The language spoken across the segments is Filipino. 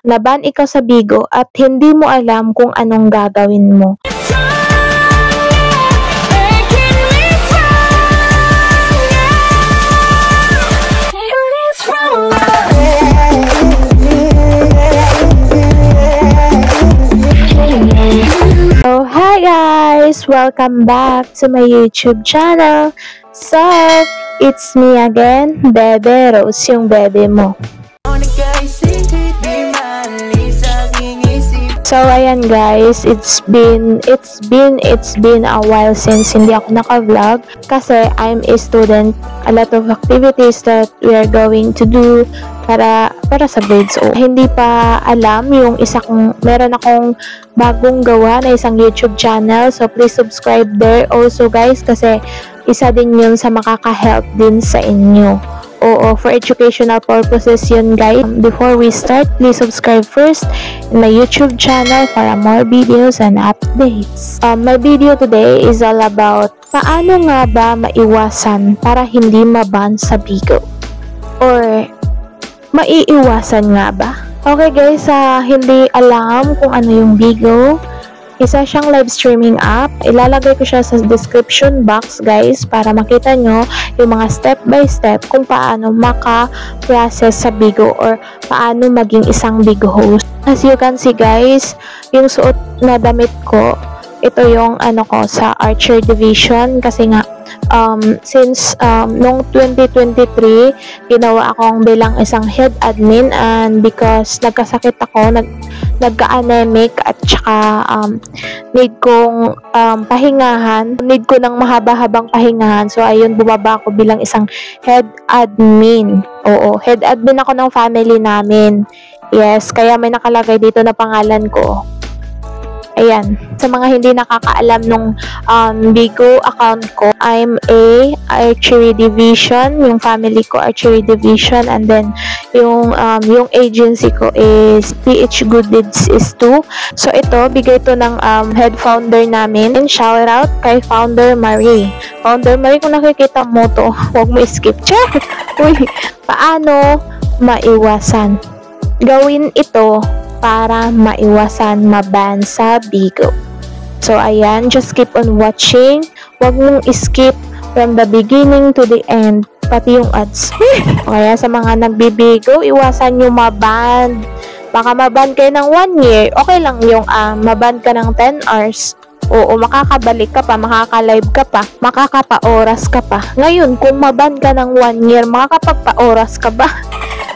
naban ikaw sa Bigo at hindi mo alam kung anong gagawin mo. So, hi guys! Welcome back to my YouTube channel. So, it's me again, Bebe Rose, yung bebe mo. So, ayan guys, it's been a while since hindi ako naka-vlog kasi I'm a student. A lot of activities that we are going to do para sa grades O. Hindi pa alam yung meron akong bagong gawa na isang YouTube channel. So, please subscribe there also guys kasi isa din yun sa makaka-help din sa inyo. Oo, for educational purposes yun guys. Before we start, please subscribe first in my YouTube channel para more videos and updates. My video today is all about paano nga ba maiwasan para hindi maban sa Bigo? Or maiiwasan nga ba? Okay guys, hindi alam kung ano yung Bigo. Isa siyang live streaming app. Ilalagay ko siya sa description box guys para makita nyo yung mga step by step kung paano maka-process sa Bigo or paano maging isang Bigo host. As you can see guys, yung suot na damit ko, ito yung sa Archer Division kasi nga since noong 2023 ginawa akong bilang isang head admin and because nagkasakit ako, nagka-anemic at saka need kong pahingahan, need ko ng mahaba-habang pahingahan. So ayun, bumaba ako bilang isang head admin. Oo, head admin ako ng family namin. Yes, kaya may nakalagay dito na pangalan ko. Ayan, sa mga hindi nakakaalam nung Bigo account ko, I'm a Archery Division, yung family ko Archery Division, and then yung agency ko is PH Good Deeds is 2. So ito, bigay to ng head founder namin. And shout out kay Founder Marie. Founder Marie, kung nakikita mo to, huwag mo skip. Check! Uy, paano maiwasan? Gawin ito para maiwasan maban sa Bigo. So, ayan, just keep on watching. Huwag mong skip from the beginning to the end, pati yung ads. Kaya sa mga nagbibigo, iwasan nyo maban. Baka maban kayo ng 1 year. Okay lang yung maban ka ng 10 hours. Oo, makakabalik ka pa, makaka-live ka pa, makakapa-oras ka pa. Ngayon, kung maban ka ng 1 year, makakapagpa-oras ka ba?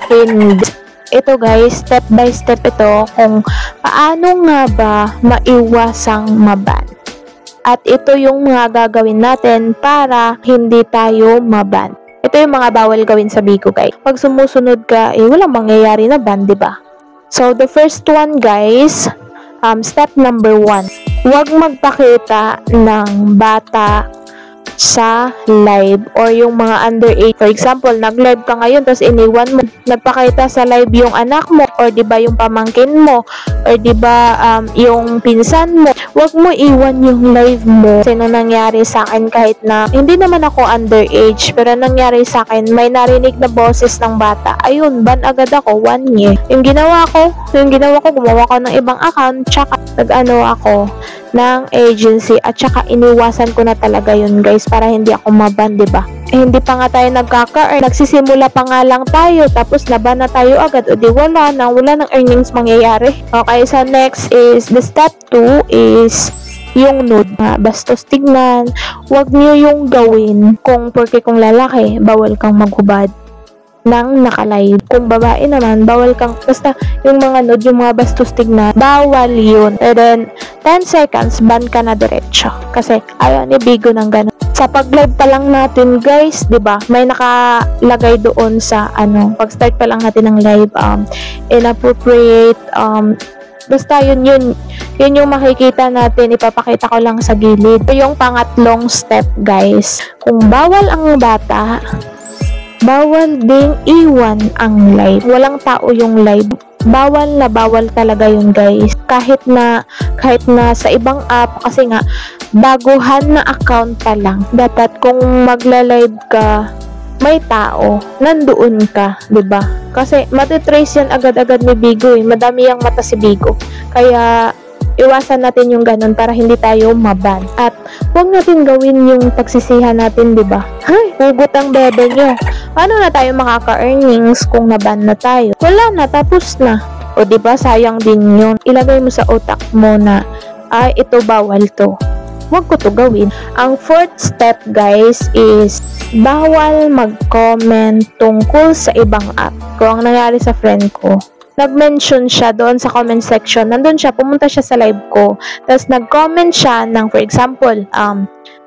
Hindi. Ito guys, step by step ito kung paano nga ba maiwasang maban. At ito yung mga gagawin natin para hindi tayo maban. Ito yung mga bawal gawin sa Bigo guys. Pag sumusunod ka, walang mangyayari na ban, diba? So, the first one guys, step number 1. Huwag magpakita ng bata sa live or yung mga underage. For example, nag-live ka ngayon tapos iniwan mo, nagpakita sa live yung anak mo or diba yung pamangkin mo or diba yung pinsan mo. Huwag mo iwan yung live mo. Kasi nung nangyari sa akin, kahit na hindi naman ako underage, pero nangyari sa akin, may narinig na boses ng bata. Ayun, ban agad ako 1 year. Yung ginawa ko, gumawa ko ng ibang account, tsaka nag-ano ako ng agency at saka iniwasan ko na talaga yun guys para hindi ako maban, diba? Hindi pa nga tayo nagkaka-earn, nagsisimula pa nga lang tayo tapos naban na tayo agad o di wala ng earnings mangyayari. Okay, so next is the step 2 is yung nude. Bastos tignan, huwag niyo yung gawin kung lalaki, bawal kang maghubad ng nakalive. Kung babae naman, bawal kang, basta yung mga nude, yung mga bastos tignan, bawal yun. And then, 10 seconds, ban ka na diretso. Kasi, ayaw ni Bigo ng ganun. Sa pag-live pa lang natin, guys, diba, may nakalagay doon sa, pag-start pa lang natin ng live, inappropriate, basta yun yung makikita natin, ipapakita ko lang sa gilid. Ito yung pangatlong step, guys. Kung bawal ang bata, bawal ding iwan ang live. Walang tao yung live. Bawal na bawal talaga yun guys. Kahit na sa ibang app, kasi nga baguhan na account pa lang. Dapat kung magla-live ka, may tao, nandoon ka, 'di ba? Kasi matitrace yan agad-agad ni Bigo eh. Madami yung mata si Bigo. Kaya iwasan natin yung ganun para hindi tayo maban. At huwag natin gawin yung pagsisihan natin, di ba? Ay, hugot ang bebe nyo. Paano na tayo makaka-earnings kung naban na tayo? Wala na, tapos na. O di ba sayang din yun. Ilagay mo sa utak mo na, ay, ito bawal to. Huwag ko to gawin. Ang fourth step, guys, is bawal mag-comment tungkol sa ibang app. Kung ang nangyari sa friend ko, nag-mention siya doon sa comment section. Nandun siya, pumunta siya sa live ko. Tapos nag-comment siya ng, for example,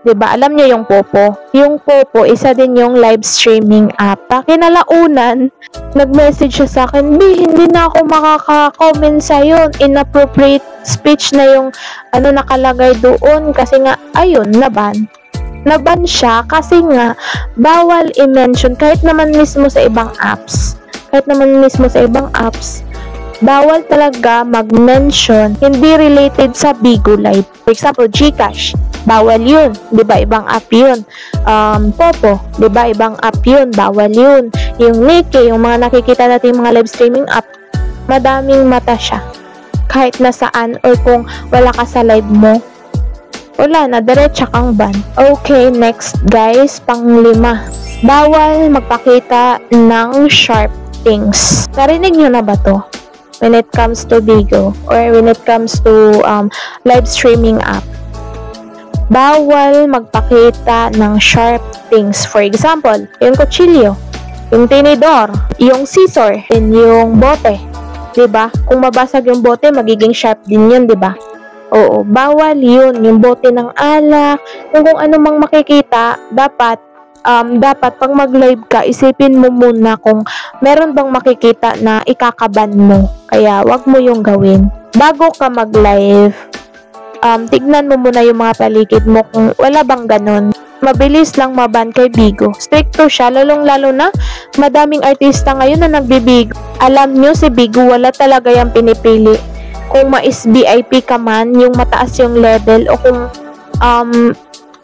diba, alam niyo yung Popo? Yung Popo, isa din yung live streaming app. Kinalaunan, nag-message siya sa akin, hindi na ako makaka-comment sa'yo. Inappropriate speech na yung nakalagay doon. Kasi nga, ayun, naban siya kasi nga bawal i-mention kahit naman mismo sa ibang apps. Bawal talaga mag-mention hindi related sa Bigo Live. For example, GCash, bawal yun. Diba, ibang app yun. Popo, diba, ibang app yun. Bawal yun. Yung Nike, yung mga nakikita natin mga live streaming app, madaming mata siya. Kahit nasaan or kung wala ka sa live mo, wala na, diretsa kang ban. Okay, next guys, pang-5. Bawal magpakita ng sharp things. Narinig nyo na ba to? When it comes to Bigo or when it comes to live streaming app. Bawal magpakita ng sharp things. For example, yung kutsilyo, yung tinidor, yung scissor, yung bote. Diba? Kung mabasag yung bote, magiging sharp din yun, diba? Oo, bawal yun. Yung bote ng alak, kung ano mang makikita, dapat pag mag-live ka, isipin mo muna kung meron bang makikita na ikakaban mo. Kaya, wag mo yung gawin. Bago ka mag-live, tignan mo muna yung mga paligid mo kung wala bang ganun. Mabilis lang maban kay Bigo. Stricto siya, lalong-lalo na madaming artista ngayon na nagbibigo. Alam nyo, si Bigo, wala talaga yung pinipili. Kung mais VIP ka man, yung mataas yung level, o kung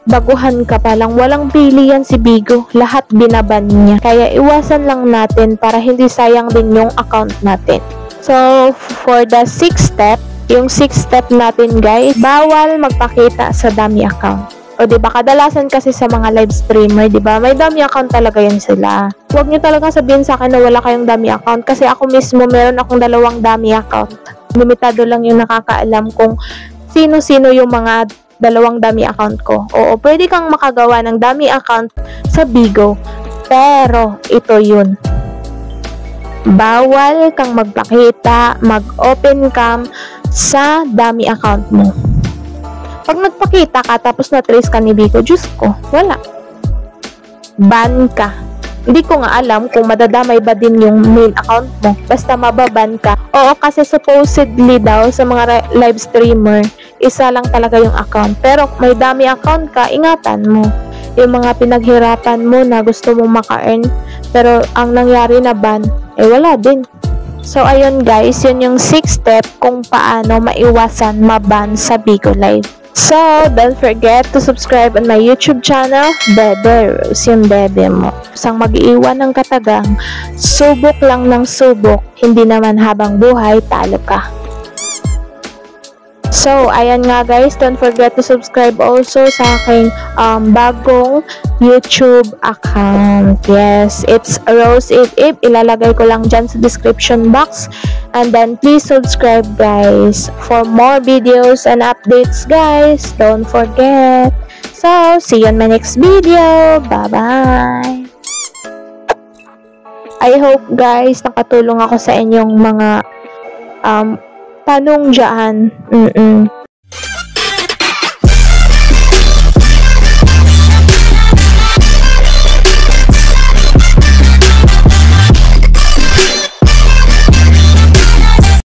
baguhan ka pa lang, walang pili yan si Bigo. Lahat binaban niya. Kaya iwasan lang natin para hindi sayang din yung account natin. So, for the 6th step, yung 6th step natin guys, bawal magpakita sa dummy account. O diba, kadalasan kasi sa mga live streamer, diba, may dummy account talaga yan sila. Huwag nyo talaga sabihin sa akin na wala kayong dummy account kasi ako mismo meron akong 2 dummy account. Limitado lang yung nakakaalam kung sino-sino yung mga 2 dummy account ko. Oo, pwede kang makagawa ng dummy account sa Bigo, pero ito yun. Bawal kang magpakita, mag-open cam sa dummy account mo. Pag nagpakita ka tapos na-trace ka ni Bigo, Diyos ko, wala. Ban ka. Hindi ko nga alam kung madadamay ba din yung main account mo. Basta mababan ka. Oo, kasi supposedly daw sa mga live streamer, isa lang talaga yung account. Pero may dami account ka, ingatan mo. Yung mga pinaghirapan mo na gusto mong maka-earn, pero ang nangyari na ban, wala din. So, ayun guys, yun yung 6th step kung paano maiwasan maban sa Bigo Live. So, don't forget to subscribe on my YouTube channel, Bebe Rose, yung bebe mo. Isang mag-iwan ng katagang, subok lang ng subok, hindi naman habang buhay, talo ka. So, ayan nga guys, don't forget to subscribe also sa aking bagong YouTube account. Yes, it's Rose If. Ilalagay ko lang dyan sa description box. And then, please subscribe guys for more videos and updates guys. Don't forget. So, see you on my next video. Bye-bye. I hope guys, nakatulong ako sa inyong mga tanong dyan.